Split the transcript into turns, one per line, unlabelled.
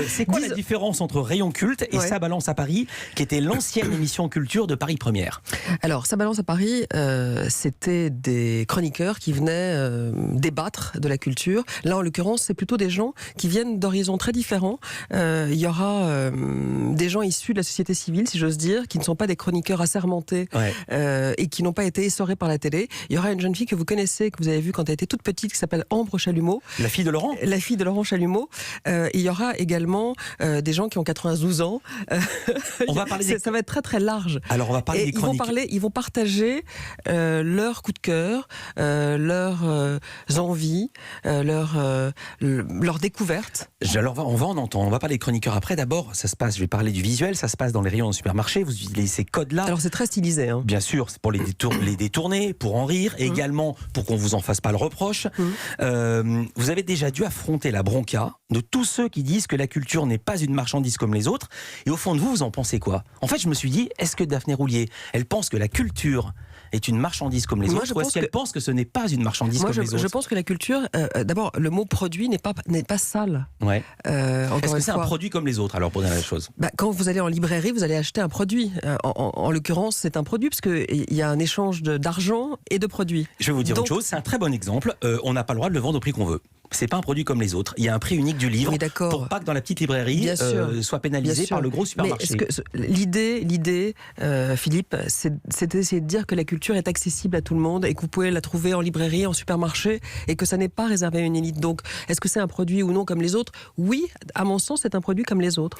c'est quoi la différence entre Rayon Culte et Ça balance à Paris, qui était l'ancienne émission culture de Paris Première?
Alors, Ça balance à Paris, c'était des chroniqueurs qui venaient débattre de la culture. Là, en l'occurrence, c'est plutôt des gens qui viennent d'horizons très différents. Il y aura des gens issus de la société civile, si j'ose dire, qui ne sont pas des chroniqueurs assermentés et qui n'ont pas été essorés par la télé. Il y aura une jeune fille que vous connaissez, que vous avez vue quand elle était toute petite, qui s'appelle Ambre Chalumeau.
La fille de Laurent.
La fille de Laurent Chalumeau. Il y aura également des gens qui ont 92 ans.
On va parler
Ça va être très très large.
Alors on va parler des chroniques.
Ils vont partager leurs coups de cœur, leurs envies, leurs découvertes.
Alors on va en entendre. On va parler des chroniqueurs après. D'abord, ça se passe. Je vais parler du visuel. Ça se passe dans les rayons de supermarché. Vous utilisez ces codes-là.
Alors c'est très stylisé. Hein.
Bien sûr, c'est pour les détourner, pour en rire, et également pour qu'on vous en fasse pas le reproche. Vous avez déjà dû affronter la bronca de tous ceux qui disent que la culture n'est pas une marchandise comme les autres. Et au fond de vous, vous en pensez quoi? En fait, je me suis dit, est-ce que Daphné Roulier, elle pense que la culture est une marchandise comme les autres, ou est-ce qu'elle pense que ce n'est pas une marchandise comme les autres?
Je pense que la culture, d'abord, le mot produit n'est pas sale.
Ouais. Est-ce que c'est un produit comme les autres, alors, pour dire la chose?
Quand vous allez en librairie, vous allez acheter un produit. En l'occurrence, c'est un produit, parce qu'il y a un échange d'argent et de produits.
Je vais vous dire autre chose, c'est un très bon exemple. On n'a pas le droit de le vendre au prix qu'on veut. C'est pas un produit comme les autres. Il y a un prix unique du livre pour pas que dans la petite librairie soit pénalisé par le gros supermarché.
Mais l'idée, Philippe, c'est d'essayer de dire que la culture est accessible à tout le monde et que vous pouvez la trouver en librairie, en supermarché, et que ça n'est pas réservé à une élite. Donc, est-ce que c'est un produit ou non comme les autres? Oui, à mon sens, c'est un produit comme les autres.